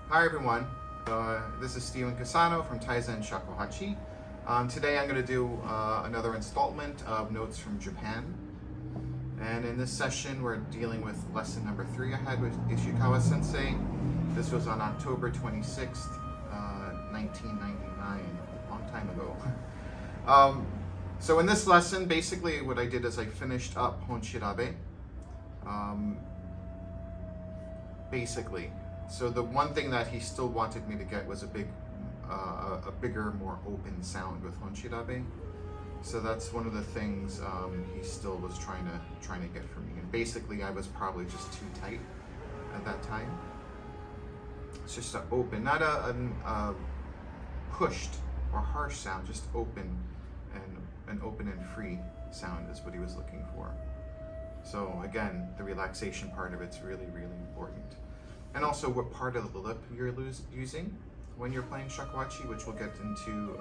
Hi everyone, this is Steven Casano from Taizen Shakuhachi. Today I'm going to do another installment of Notes from Japan. And in this session we're dealing with lesson number 3 I had with Ishikawa Sensei. This was on October 26th, 1999, a long time ago. So in this lesson, basically what I did is I finished up Honshirabe. Basically. So the one thing that he still wanted me to get was a bigger, more open sound with Honshirabe. So that's one of the things he still was trying to get from me. And basically, I was probably just too tight at that time. It's just an open, not a pushed or harsh sound, just open and an open and free sound is what he was looking for. So again, the relaxation part of it's really, really important. And also what part of the lip you're using when you're playing shakuhachi, which we'll get into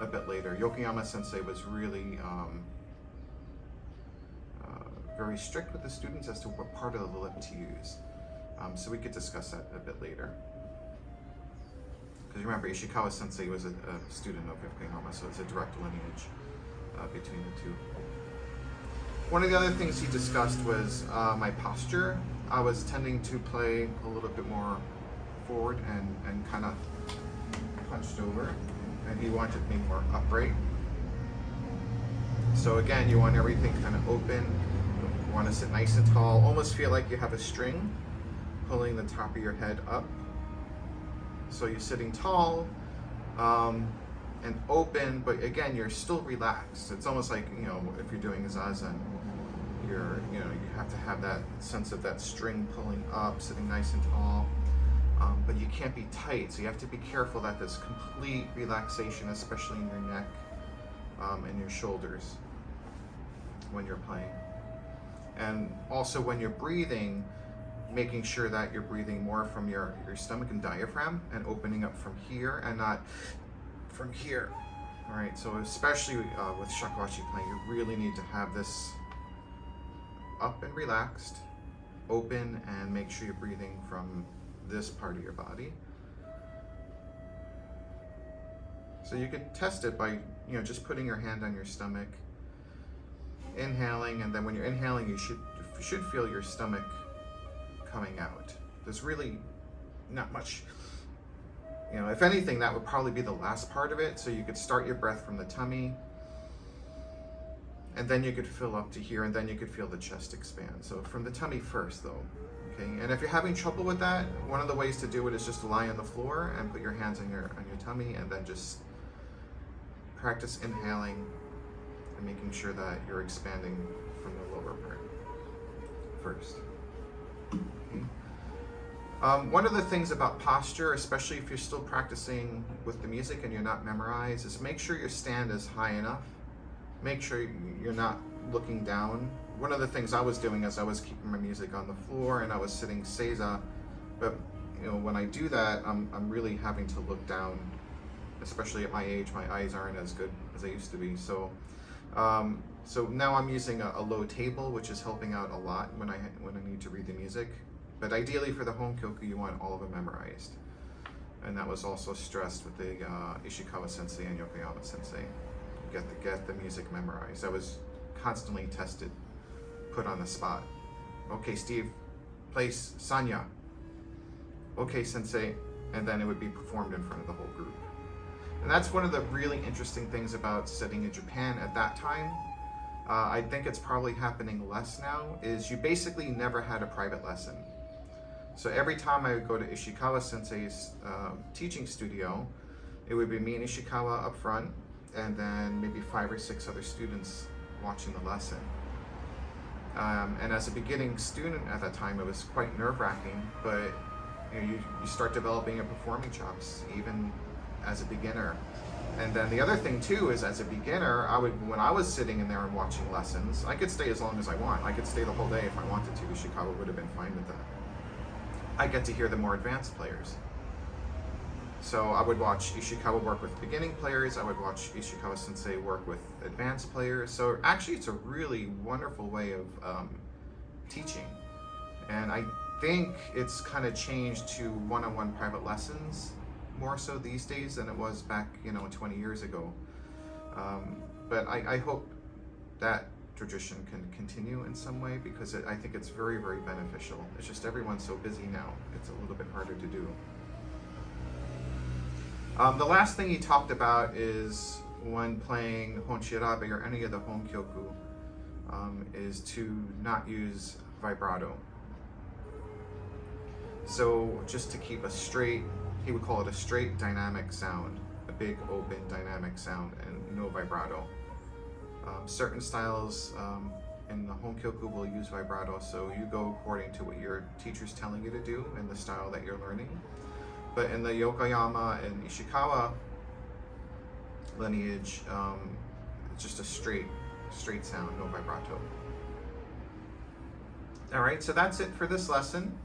a bit later. Yokoyama Sensei was really very strict with the students as to what part of the lip to use. So we could discuss that a bit later. Because remember, Ishikawa Sensei was a student of Yokoyama, so it's a direct lineage between the two. One of the other things he discussed was my posture. I was tending to play a little bit more forward and kind of hunched over, and he wanted me more upright. So again, you want everything kind of open. You want to sit nice and tall, almost feel like you have a string pulling the top of your head up. So you're sitting tall and open, but again, you're still relaxed. It's almost like, you know, if you're doing zazen, you have to have that sense of that string pulling up, sitting nice and tall, but you can't be tight, so you have to be careful that there's complete relaxation, especially in your neck and your shoulders when you're playing. And also when you're breathing, making sure that you're breathing more from your stomach and diaphragm and opening up from here and not from here. All right, so especially with shakuhachi playing, you really need to have this up and relaxed, open, and make sure you're breathing from this part of your body. So you could test it by, just putting your hand on your stomach, inhaling, and then when you're inhaling, you should feel your stomach coming out. There's really not much, if anything, that would probably be the last part of it. So you could start your breath from the tummy, and then you could fill up to here, and then you could feel the chest expand. So from the tummy first though, okay? And if you're having trouble with that, one of the ways to do it is just to lie on the floor and put your hands on your tummy, and then just practice inhaling and making sure that you're expanding from the lower part first. Okay. One of the things about posture, especially if you're still practicing with the music and you're not memorized, is make sure your stand is high enough. Make sure you're not looking down. One of the things I was doing is I was keeping my music on the floor and I was sitting seiza, but when I do that, I'm really having to look down, especially at my age. My eyes aren't as good as they used to be. So now I'm using a low table, which is helping out a lot when I need to read the music. But ideally for the honkyoku, you want all of it memorized. And that was also stressed with the Ishikawa Sensei and Yokoyama Sensei. Get the music memorized. I was constantly tested, put on the spot. Okay, Steve, place Sanya. Okay, Sensei, and then it would be performed in front of the whole group. And that's one of the really interesting things about studying in Japan at that time. I think it's probably happening less now, is you basically never had a private lesson. So every time I would go to Ishikawa Sensei's teaching studio, it would be me and Ishikawa up front, and then maybe 5 or 6 other students watching the lesson. And as a beginning student at that time, it was quite nerve-wracking, but you start developing your performing chops even as a beginner. And then the other thing too is, as a beginner, when I was sitting in there and watching lessons, I could stay as long as I want. I could stay the whole day if I wanted to. Ishikawa would have been fine with that. I get to hear the more advanced players. So I would watch Ishikawa work with beginning players, I would watch Ishikawa Sensei work with advanced players. So actually it's a really wonderful way of teaching. And think it's kind of changed to one-on-one private lessons more so these days than it was back, 20 years ago. But I hope that tradition can continue in some way, because I think it's very, very beneficial. It's just everyone's so busy now, it's a little bit harder to do. The last thing he talked about is when playing honshirabe or any of the honkyoku, is to not use vibrato. So just to keep a straight, he would call it a straight dynamic sound, a big open dynamic sound, and no vibrato. Certain styles in the honkyoku will use vibrato, so you go according to what your teacher's telling you to do in the style that you're learning. But in the Yokoyama and Ishikawa lineage, it's just a straight sound, no vibrato. All right, so that's it for this lesson.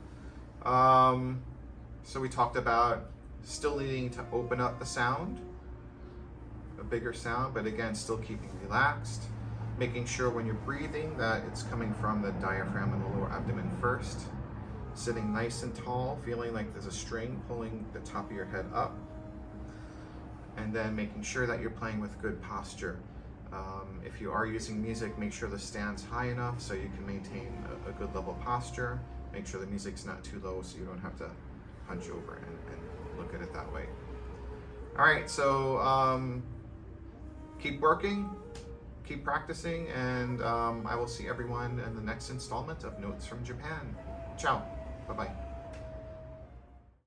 So we talked about still needing to open up the sound, a bigger sound, but again, still keeping relaxed, making sure when you're breathing that it's coming from the diaphragm and the lower abdomen first, sitting nice and tall, feeling like there's a string pulling the top of your head up, and then making sure that you're playing with good posture. If you are using music, make sure the stand's high enough so you can maintain a good level posture. Make sure the music's not too low so you don't have to hunch over and look at it that way. All right, so keep working, keep practicing, and I will see everyone in the next installment of Notes from Japan. Ciao, bye-bye.